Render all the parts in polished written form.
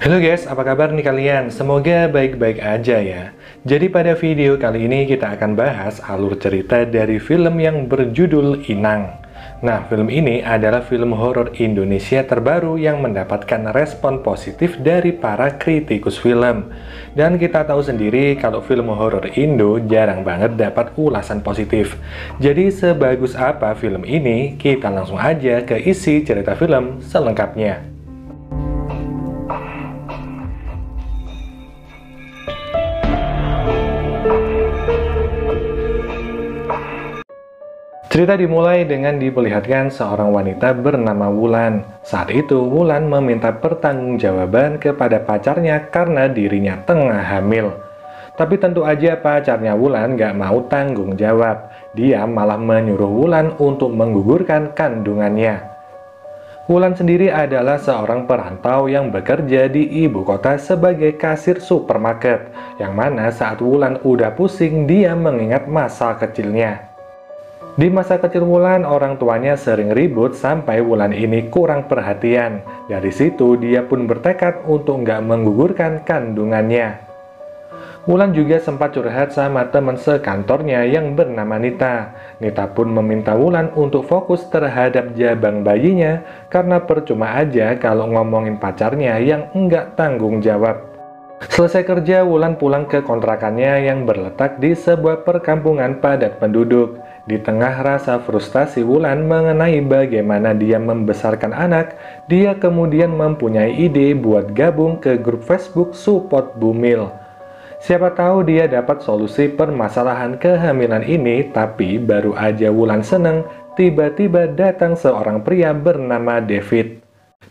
Halo guys, apa kabar nih kalian? Semoga baik-baik aja ya. Jadi pada video kali ini kita akan bahas alur cerita dari film yang berjudul Inang. Nah, film ini adalah film horor Indonesia terbaru yang mendapatkan respon positif dari para kritikus film. Dan kita tahu sendiri kalau film horor Indo jarang banget dapat ulasan positif. Jadi sebagus apa film ini, kita langsung aja ke isi cerita film selengkapnya. Cerita dimulai dengan diperlihatkan seorang wanita bernama Wulan. Saat itu, Wulan meminta pertanggungjawaban kepada pacarnya karena dirinya tengah hamil. Tapi tentu aja pacarnya Wulan gak mau tanggung jawab. Dia malah menyuruh Wulan untuk menggugurkan kandungannya. Wulan sendiri adalah seorang perantau yang bekerja di ibu kota sebagai kasir supermarket. Yang mana saat Wulan udah pusing, dia mengingat masa kecilnya. Di masa kecil Wulan, orang tuanya sering ribut sampai Wulan ini kurang perhatian. Dari situ, dia pun bertekad untuk nggak menggugurkan kandungannya. Wulan juga sempat curhat sama teman sekantornya yang bernama Nita. Nita pun meminta Wulan untuk fokus terhadap jabang bayinya karena percuma aja kalau ngomongin pacarnya yang nggak tanggung jawab. Selesai kerja, Wulan pulang ke kontrakannya yang berletak di sebuah perkampungan padat penduduk. Di tengah rasa frustasi Wulan mengenai bagaimana dia membesarkan anak, dia kemudian mempunyai ide buat gabung ke grup Facebook Support Bumil. Siapa tahu dia dapat solusi permasalahan kehamilan ini, tapi baru aja Wulan seneng, tiba-tiba datang seorang pria bernama David.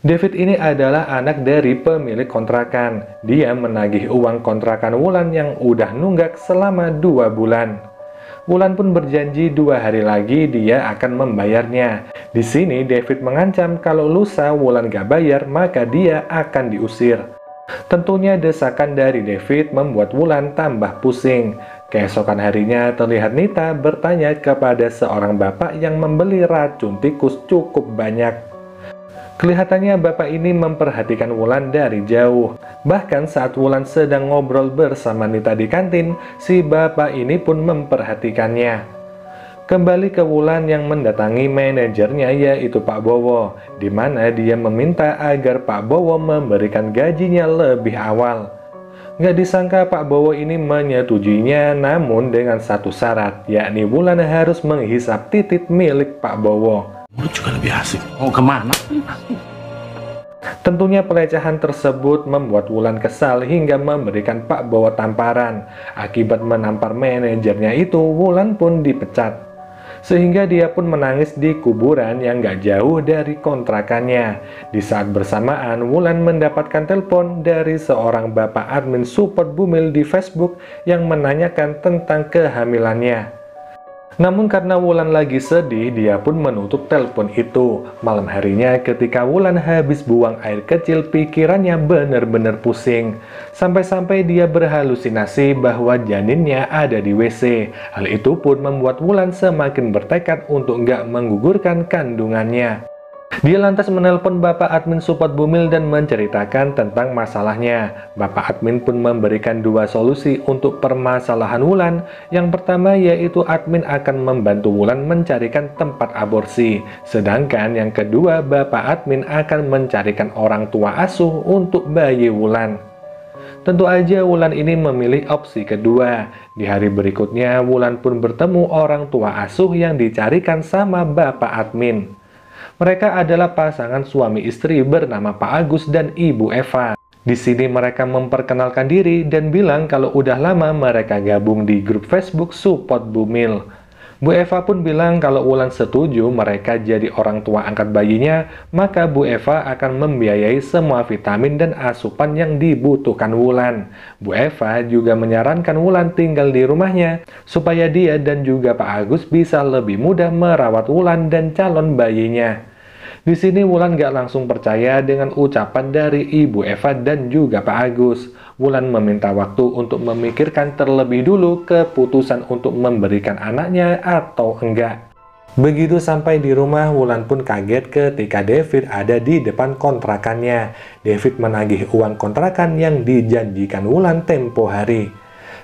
David ini adalah anak dari pemilik kontrakan. Dia menagih uang kontrakan Wulan yang udah nunggak selama 2 bulan. Wulan pun berjanji 2 hari lagi dia akan membayarnya. Di sini David mengancam kalau lusa Wulan gak bayar maka dia akan diusir. Tentunya desakan dari David membuat Wulan tambah pusing. Keesokan harinya terlihat Nita bertanya kepada seorang bapak yang membeli racun tikus cukup banyak. Kelihatannya bapak ini memperhatikan Wulan dari jauh. Bahkan saat Wulan sedang ngobrol bersama Nita di kantin, si bapak ini pun memperhatikannya. Kembali ke Wulan yang mendatangi manajernya yaitu Pak Bowo, di mana dia meminta agar Pak Bowo memberikan gajinya lebih awal. Nggak disangka Pak Bowo ini menyetujuinya, namun dengan satu syarat, yakni Wulan harus menghisap titik milik Pak Bowo. Mulut juga lebih asik. Mau kemana? Tentunya pelecehan tersebut membuat Wulan kesal hingga memberikan Pak Bowo tamparan. Akibat menampar manajernya itu, Wulan pun dipecat. Sehingga dia pun menangis di kuburan yang gak jauh dari kontrakannya. Di saat bersamaan, Wulan mendapatkan telepon dari seorang bapak admin support Bumil di Facebook yang menanyakan tentang kehamilannya. Namun karena Wulan lagi sedih, dia pun menutup telepon itu. Malam harinya ketika Wulan habis buang air kecil, pikirannya benar-benar pusing. Sampai-sampai dia berhalusinasi bahwa janinnya ada di WC. Hal itu pun membuat Wulan semakin bertekad untuk nggak menggugurkan kandungannya. Dia lantas menelpon Bapak Admin Support Bumil dan menceritakan tentang masalahnya. Bapak Admin pun memberikan 2 solusi untuk permasalahan Wulan. Yang pertama yaitu admin akan membantu Wulan mencarikan tempat aborsi. Sedangkan yang kedua, Bapak Admin akan mencarikan orang tua asuh untuk bayi Wulan. Tentu aja Wulan ini memilih opsi kedua. Di hari berikutnya, Wulan pun bertemu orang tua asuh yang dicarikan sama Bapak Admin. Mereka adalah pasangan suami istri bernama Pak Agus dan Ibu Eva. Di sini mereka memperkenalkan diri dan bilang kalau udah lama mereka gabung di grup Facebook Support Bumil. Bu Eva pun bilang kalau Wulan setuju mereka jadi orang tua angkat bayinya, maka Bu Eva akan membiayai semua vitamin dan asupan yang dibutuhkan Wulan. Bu Eva juga menyarankan Wulan tinggal di rumahnya, supaya dia dan juga Pak Agus bisa lebih mudah merawat Wulan dan calon bayinya. Di sini Wulan gak langsung percaya dengan ucapan dari Ibu Eva dan juga Pak Agus. Wulan meminta waktu untuk memikirkan terlebih dulu keputusan untuk memberikan anaknya atau enggak. Begitu sampai di rumah, Wulan pun kaget ketika David ada di depan kontrakannya. David menagih uang kontrakan yang dijanjikan Wulan tempo hari.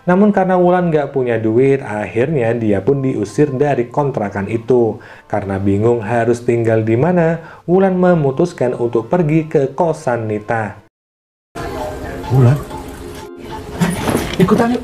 Namun karena Wulan nggak punya duit, akhirnya dia pun diusir dari kontrakan itu. Karena bingung harus tinggal di mana, Wulan memutuskan untuk pergi ke kosan Nita. Wulan, ikutan yuk.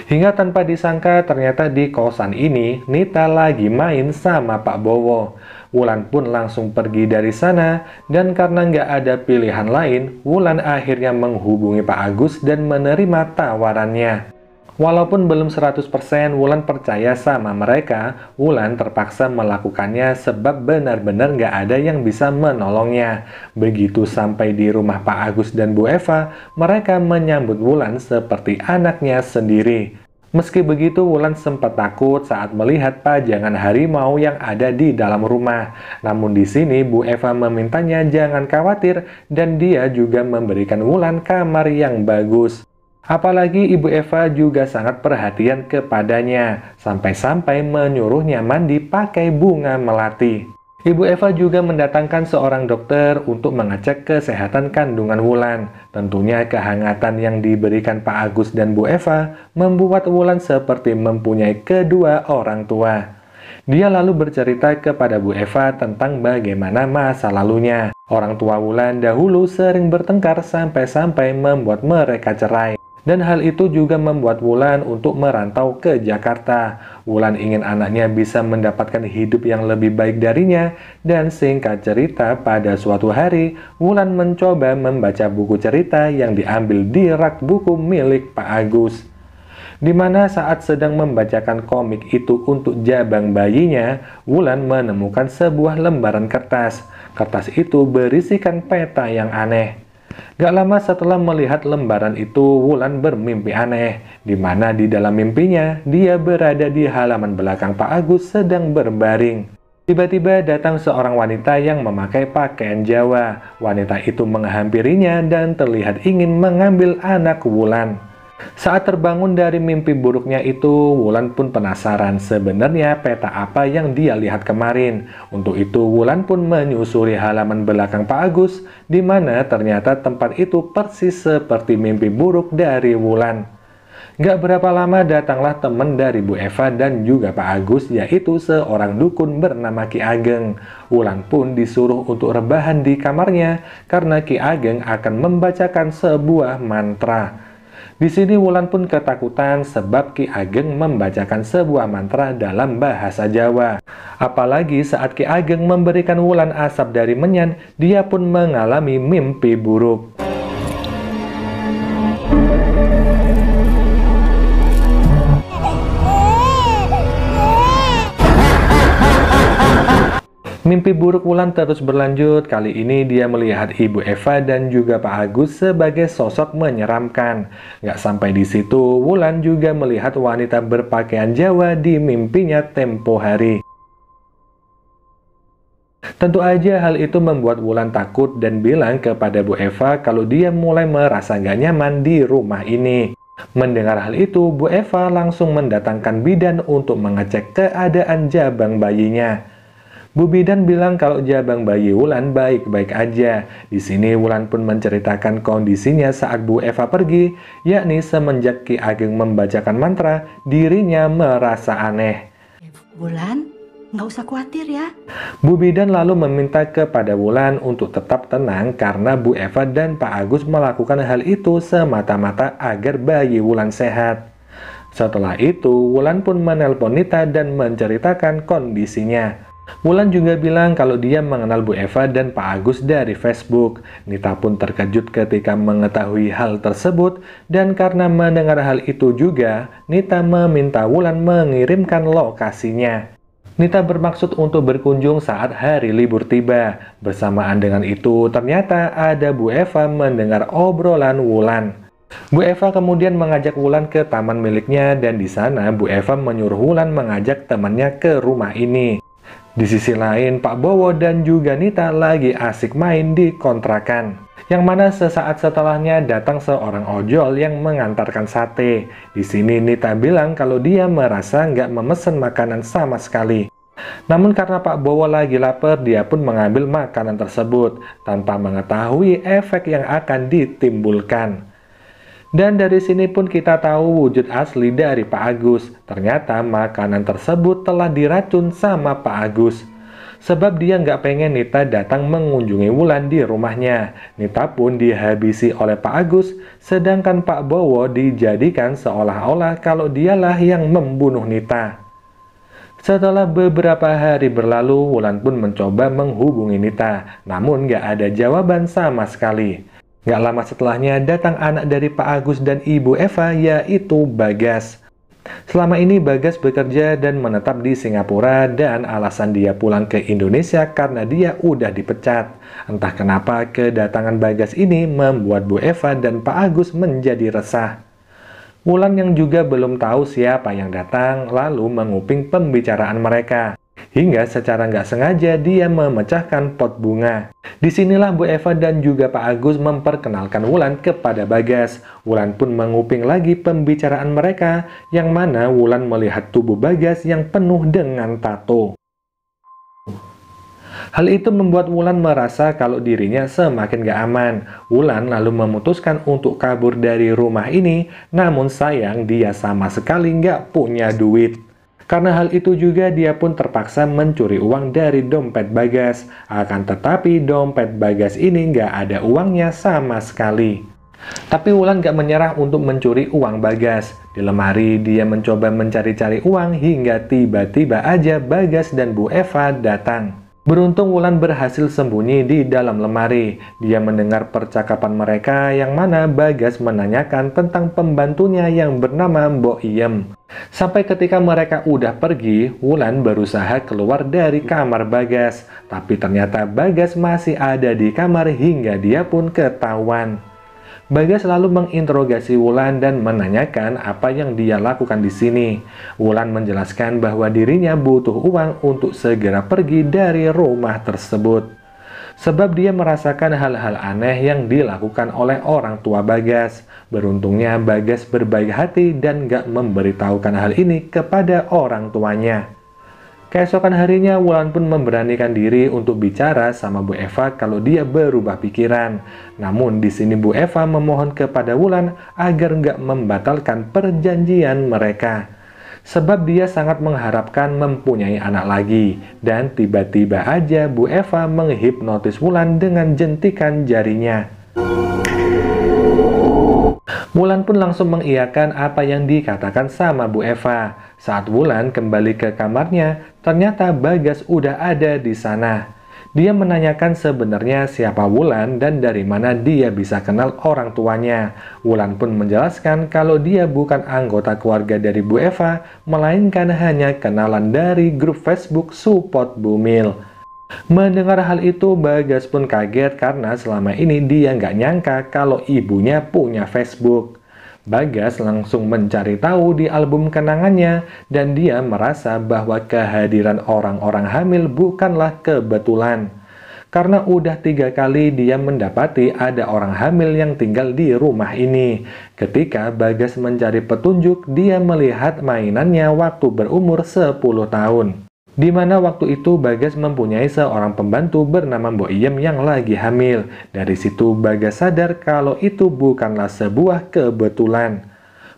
Hingga tanpa disangka ternyata di kosan ini Nita lagi main sama Pak Bowo. Wulan pun langsung pergi dari sana, dan karena nggak ada pilihan lain, Wulan akhirnya menghubungi Pak Agus dan menerima tawarannya. Walaupun belum 100% Wulan percaya sama mereka, Wulan terpaksa melakukannya sebab benar-benar nggak ada yang bisa menolongnya. Begitu sampai di rumah Pak Agus dan Bu Eva, mereka menyambut Wulan seperti anaknya sendiri. Meski begitu, Wulan sempat takut saat melihat pajangan harimau yang ada di dalam rumah. Namun di sini Bu Eva memintanya jangan khawatir dan dia juga memberikan Wulan kamar yang bagus. Apalagi Ibu Eva juga sangat perhatian kepadanya, sampai-sampai menyuruhnya mandi pakai bunga melati. Ibu Eva juga mendatangkan seorang dokter untuk mengecek kesehatan kandungan Wulan. Tentunya kehangatan yang diberikan Pak Agus dan Bu Eva membuat Wulan seperti mempunyai kedua orang tua. Dia lalu bercerita kepada Bu Eva tentang bagaimana masa lalunya. Orang tua Wulan dahulu sering bertengkar sampai-sampai membuat mereka cerai. Dan hal itu juga membuat Wulan untuk merantau ke Jakarta. Wulan ingin anaknya bisa mendapatkan hidup yang lebih baik darinya. Dan singkat cerita, pada suatu hari, Wulan mencoba membaca buku cerita yang diambil di rak buku milik Pak Agus. Di mana saat sedang membacakan komik itu untuk jabang bayinya, Wulan menemukan sebuah lembaran kertas. Kertas itu berisikan peta yang aneh. Gak lama setelah melihat lembaran itu, Wulan bermimpi aneh, di mana di dalam mimpinya, dia berada di halaman belakang Pak Agus sedang berbaring. Tiba-tiba datang seorang wanita yang memakai pakaian Jawa. Wanita itu menghampirinya dan terlihat ingin mengambil anak Wulan. Saat terbangun dari mimpi buruknya itu, Wulan pun penasaran sebenarnya peta apa yang dia lihat kemarin. Untuk itu, Wulan pun menyusuri halaman belakang Pak Agus, di mana ternyata tempat itu persis seperti mimpi buruk dari Wulan. Gak berapa lama datanglah teman dari Bu Eva dan juga Pak Agus, yaitu seorang dukun bernama Ki Ageng. Wulan pun disuruh untuk rebahan di kamarnya, karena Ki Ageng akan membacakan sebuah mantra. Di sini Wulan pun ketakutan sebab Ki Ageng membacakan sebuah mantra dalam bahasa Jawa. Apalagi saat Ki Ageng memberikan Wulan asap dari menyan, dia pun mengalami mimpi buruk. Mimpi buruk Wulan terus berlanjut. Kali ini dia melihat Ibu Eva dan juga Pak Agus sebagai sosok menyeramkan. Gak sampai di situ, Wulan juga melihat wanita berpakaian Jawa di mimpinya tempo hari. Tentu aja hal itu membuat Wulan takut dan bilang kepada Bu Eva kalau dia mulai merasa gak nyaman di rumah ini. Mendengar hal itu, Bu Eva langsung mendatangkan bidan untuk mengecek keadaan jabang bayinya. Bu bidan bilang kalau jabang bayi Wulan baik-baik aja. Di sini Wulan pun menceritakan kondisinya saat Bu Eva pergi, yakni semenjak Ki Ageng membacakan mantra, dirinya merasa aneh. Wulan, nggak usah khawatir ya. Bu bidan lalu meminta kepada Wulan untuk tetap tenang karena Bu Eva dan Pak Agus melakukan hal itu semata-mata agar bayi Wulan sehat. Setelah itu, Wulan pun menelpon Nita dan menceritakan kondisinya. Wulan juga bilang kalau dia mengenal Bu Eva dan Pak Agus dari Facebook. Nita pun terkejut ketika mengetahui hal tersebut, dan karena mendengar hal itu juga, Nita meminta Wulan mengirimkan lokasinya. Nita bermaksud untuk berkunjung saat hari libur tiba. Bersamaan dengan itu, ternyata ada Bu Eva mendengar obrolan Wulan. Bu Eva kemudian mengajak Wulan ke taman miliknya, dan di sana Bu Eva menyuruh Wulan mengajak temannya ke rumah ini. Di sisi lain, Pak Bowo dan juga Nita lagi asik main di kontrakan. Yang mana sesaat setelahnya datang seorang ojol yang mengantarkan sate. Di sini Nita bilang kalau dia merasa nggak memesan makanan sama sekali. Namun karena Pak Bowo lagi lapar, dia pun mengambil makanan tersebut tanpa mengetahui efek yang akan ditimbulkan. Dan dari sini pun kita tahu wujud asli dari Pak Agus. Ternyata makanan tersebut telah diracun sama Pak Agus. Sebab dia nggak pengen Nita datang mengunjungi Wulan di rumahnya. Nita pun dihabisi oleh Pak Agus, sedangkan Pak Bowo dijadikan seolah-olah kalau dialah yang membunuh Nita. Setelah beberapa hari berlalu, Wulan pun mencoba menghubungi Nita, namun nggak ada jawaban sama sekali. Nggak lama setelahnya datang anak dari Pak Agus dan Ibu Eva, yaitu Bagas. Selama ini Bagas bekerja dan menetap di Singapura, dan alasan dia pulang ke Indonesia karena dia udah dipecat. Entah kenapa kedatangan Bagas ini membuat Bu Eva dan Pak Agus menjadi resah. Wulan yang juga belum tahu siapa yang datang lalu menguping pembicaraan mereka. Hingga secara nggak sengaja dia memecahkan pot bunga. Disinilah Bu Eva dan juga Pak Agus memperkenalkan Wulan kepada Bagas. Wulan pun menguping lagi pembicaraan mereka, yang mana Wulan melihat tubuh Bagas yang penuh dengan tato. Hal itu membuat Wulan merasa kalau dirinya semakin gak aman. Wulan lalu memutuskan untuk kabur dari rumah ini, namun sayang dia sama sekali gak punya duit. Karena hal itu juga dia pun terpaksa mencuri uang dari dompet Bagas. Akan tetapi dompet Bagas ini gak ada uangnya sama sekali. Tapi Wulan gak menyerah untuk mencuri uang Bagas. Di lemari dia mencoba mencari-cari uang hingga tiba-tiba aja Bagas dan Bu Eva datang. Beruntung Wulan berhasil sembunyi di dalam lemari. Dia mendengar percakapan mereka yang mana Bagas menanyakan tentang pembantunya yang bernama Mbok Iem. Sampai ketika mereka udah pergi, Wulan berusaha keluar dari kamar Bagas. Tapi ternyata Bagas masih ada di kamar hingga dia pun ketahuan. Bagas lalu menginterogasi Wulan dan menanyakan apa yang dia lakukan di sini. Wulan menjelaskan bahwa dirinya butuh uang untuk segera pergi dari rumah tersebut. Sebab dia merasakan hal-hal aneh yang dilakukan oleh orang tua Bagas. Beruntungnya Bagas berbaik hati dan gak memberitahukan hal ini kepada orang tuanya. Keesokan harinya Wulan pun memberanikan diri untuk bicara sama Bu Eva kalau dia berubah pikiran. Namun di sini Bu Eva memohon kepada Wulan agar nggak membatalkan perjanjian mereka. Sebab dia sangat mengharapkan mempunyai anak lagi. Dan tiba-tiba aja Bu Eva menghipnotis Wulan dengan jentikan jarinya. Wulan pun langsung mengiyakan apa yang dikatakan sama Bu Eva. Saat Wulan kembali ke kamarnya, ternyata Bagas udah ada di sana. Dia menanyakan sebenarnya siapa Wulan dan dari mana dia bisa kenal orang tuanya. Wulan pun menjelaskan kalau dia bukan anggota keluarga dari Bu Eva, melainkan hanya kenalan dari grup Facebook Support Bumil. Mendengar hal itu, Bagas pun kaget karena selama ini dia nggak nyangka kalau ibunya punya Facebook. Bagas langsung mencari tahu di album kenangannya dan dia merasa bahwa kehadiran orang-orang hamil bukanlah kebetulan. Karena udah 3 kali dia mendapati ada orang hamil yang tinggal di rumah ini. Ketika Bagas mencari petunjuk, dia melihat mainannya waktu berumur 10 tahun. Di mana waktu itu Bagas mempunyai seorang pembantu bernama Mbok Iem yang lagi hamil. Dari situ Bagas sadar kalau itu bukanlah sebuah kebetulan,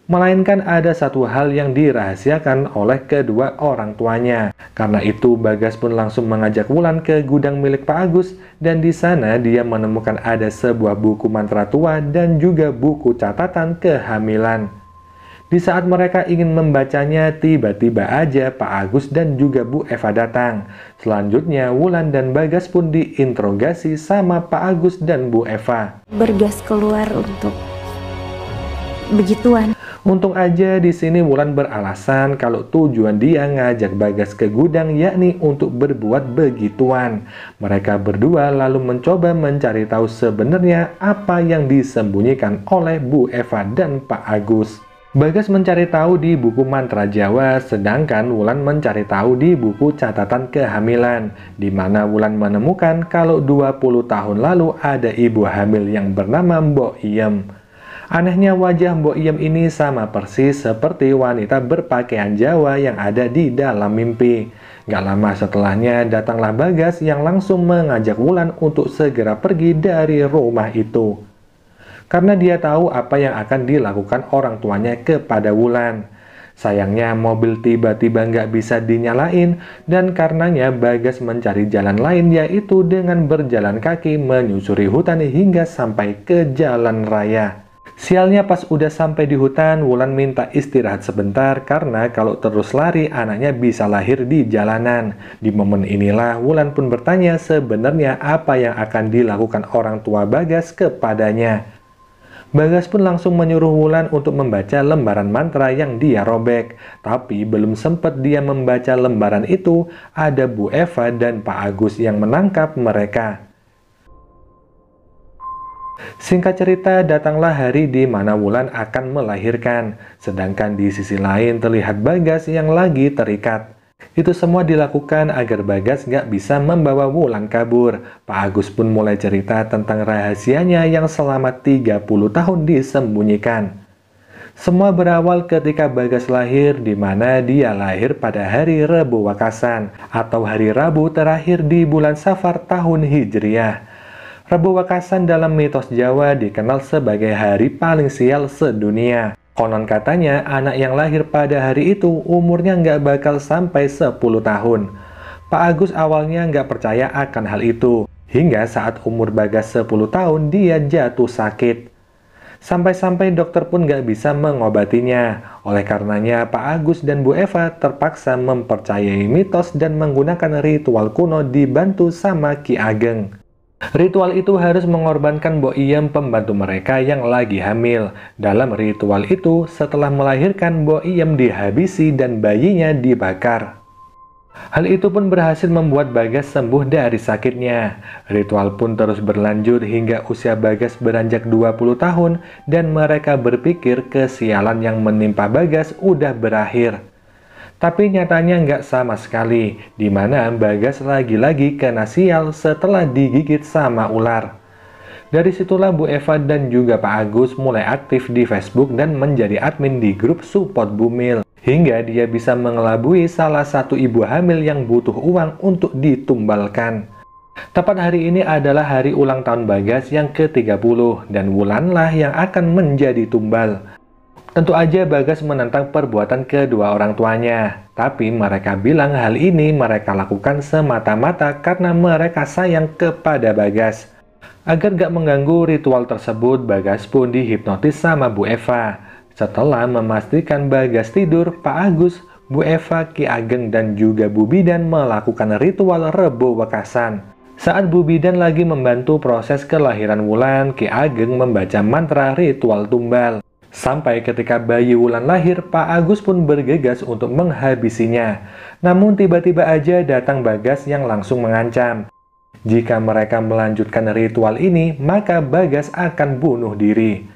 melainkan ada satu hal yang dirahasiakan oleh kedua orang tuanya. Karena itu Bagas pun langsung mengajak Wulan ke gudang milik Pak Agus, dan di sana dia menemukan ada sebuah buku mantra tua dan juga buku catatan kehamilan. Di saat mereka ingin membacanya, tiba-tiba aja Pak Agus dan juga Bu Eva datang. Selanjutnya, Wulan dan Bagas pun diinterogasi sama Pak Agus dan Bu Eva. Bergas keluar untuk begituan. Untung aja di sini Wulan beralasan kalau tujuan dia ngajak Bagas ke gudang yakni untuk berbuat begituan. Mereka berdua lalu mencoba mencari tahu sebenarnya apa yang disembunyikan oleh Bu Eva dan Pak Agus. Bagas mencari tahu di buku mantra Jawa, sedangkan Wulan mencari tahu di buku catatan kehamilan, di mana Wulan menemukan kalau 20 tahun lalu ada ibu hamil yang bernama Mbok Iem. Anehnya wajah Mbok Iem ini sama persis seperti wanita berpakaian Jawa yang ada di dalam mimpi. Gak lama setelahnya datanglah Bagas yang langsung mengajak Wulan untuk segera pergi dari rumah itu. Karena dia tahu apa yang akan dilakukan orang tuanya kepada Wulan. Sayangnya mobil tiba-tiba nggak bisa dinyalain dan karenanya Bagas mencari jalan lain, yaitu dengan berjalan kaki menyusuri hutan hingga sampai ke jalan raya. Sialnya pas udah sampai di hutan, Wulan minta istirahat sebentar karena kalau terus lari anaknya bisa lahir di jalanan. Di momen inilah Wulan pun bertanya sebenarnya apa yang akan dilakukan orang tua Bagas kepadanya. Bagas pun langsung menyuruh Wulan untuk membaca lembaran mantra yang dia robek. Tapi belum sempat dia membaca lembaran itu, ada Bu Eva dan Pak Agus yang menangkap mereka. Singkat cerita, datanglah hari di mana Wulan akan melahirkan. Sedangkan di sisi lain terlihat Bagas yang lagi terikat. Itu semua dilakukan agar Bagas gak bisa membawa Wulan kabur. Pak Agus pun mulai cerita tentang rahasianya yang selama 30 tahun disembunyikan. Semua berawal ketika Bagas lahir, di mana dia lahir pada hari Rebo Wakasan atau hari Rabu terakhir di bulan Safar tahun Hijriah. Rebo Wakasan dalam mitos Jawa dikenal sebagai hari paling sial sedunia. Konon katanya anak yang lahir pada hari itu umurnya nggak bakal sampai 10 tahun. Pak Agus awalnya nggak percaya akan hal itu, hingga saat umur Bagas 10 tahun dia jatuh sakit. Sampai-sampai dokter pun nggak bisa mengobatinya. Oleh karenanya Pak Agus dan Bu Eva terpaksa mempercayai mitos dan menggunakan ritual kuno dibantu sama Ki Ageng. Ritual itu harus mengorbankan Mbok Iem, pembantu mereka yang lagi hamil. Dalam ritual itu, setelah melahirkan, Mbok Iem dihabisi dan bayinya dibakar. Hal itu pun berhasil membuat Bagas sembuh dari sakitnya. Ritual pun terus berlanjut hingga usia Bagas beranjak 20 tahun dan mereka berpikir kesialan yang menimpa Bagas udah berakhir. Tapi nyatanya nggak sama sekali, di mana Bagas lagi-lagi kena sial setelah digigit sama ular. Dari situlah Bu Eva dan juga Pak Agus mulai aktif di Facebook dan menjadi admin di grup support Bumil. Hingga dia bisa mengelabui salah satu ibu hamil yang butuh uang untuk ditumbalkan. Tepat hari ini adalah hari ulang tahun Bagas yang ke-30 dan Wulanlah yang akan menjadi tumbal. Tentu aja Bagas menentang perbuatan kedua orang tuanya, tapi mereka bilang hal ini mereka lakukan semata-mata karena mereka sayang kepada Bagas. Agar gak mengganggu ritual tersebut, Bagas pun dihipnotis sama Bu Eva. Setelah memastikan Bagas tidur, Pak Agus, Bu Eva, Ki Ageng, dan juga Bu Bidan melakukan ritual Rebo Wakasan. Saat Bu Bidan lagi membantu proses kelahiran Wulan, Ki Ageng membaca mantra ritual tumbal. Sampai ketika bayi Wulan lahir, Pak Agus pun bergegas untuk menghabisinya. Namun tiba-tiba aja datang Bagas yang langsung mengancam. Jika mereka melanjutkan ritual ini, maka Bagas akan bunuh diri.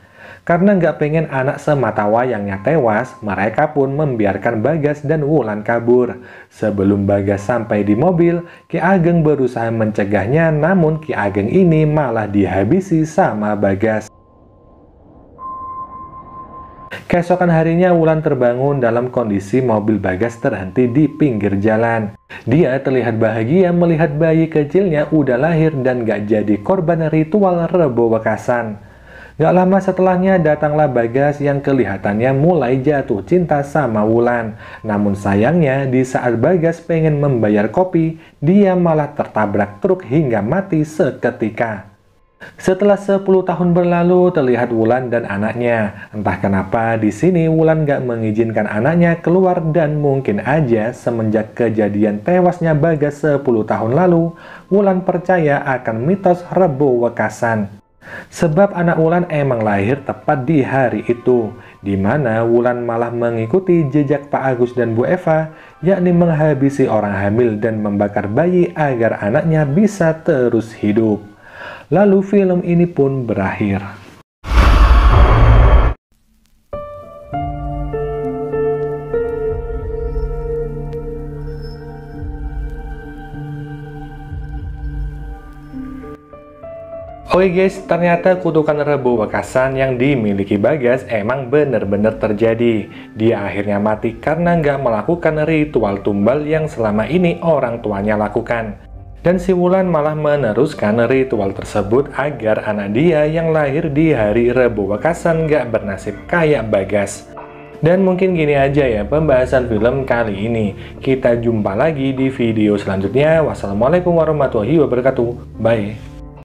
Karena nggak pengen anak sematawayangnya tewas, mereka pun membiarkan Bagas dan Wulan kabur. Sebelum Bagas sampai di mobil, Ki Ageng berusaha mencegahnya, namun Ki Ageng ini malah dihabisi sama Bagas. Keesokan harinya Wulan terbangun dalam kondisi mobil Bagas terhenti di pinggir jalan. Dia terlihat bahagia melihat bayi kecilnya udah lahir dan gak jadi korban ritual Rebo Wakasan. Gak lama setelahnya datanglah Bagas yang kelihatannya mulai jatuh cinta sama Wulan. Namun sayangnya di saat Bagas pengen membayar kopi, dia malah tertabrak truk hingga mati seketika. Setelah 10 tahun berlalu, terlihat Wulan dan anaknya. Entah kenapa di sini Wulan gak mengizinkan anaknya keluar dan mungkin aja semenjak kejadian tewasnya Bagas 10 tahun lalu, Wulan percaya akan mitos Rebo Wakasan. Sebab anak Wulan emang lahir tepat di hari itu, di mana Wulan malah mengikuti jejak Pak Agus dan Bu Eva, yakni menghabisi orang hamil dan membakar bayi agar anaknya bisa terus hidup. Lalu film ini pun berakhir. Oh Oke guys, ternyata kutukan Rebo Wekasan yang dimiliki Bagas emang bener-bener terjadi. Dia akhirnya mati karena nggak melakukan ritual tumbal yang selama ini orang tuanya lakukan. Dan si Wulan malah meneruskan ritual tersebut agar anak dia yang lahir di hari Rebo Wekasan nggak bernasib kayak Bagas. Dan mungkin gini aja ya pembahasan film kali ini. Kita jumpa lagi di video selanjutnya. Wassalamualaikum warahmatullahi wabarakatuh. Bye.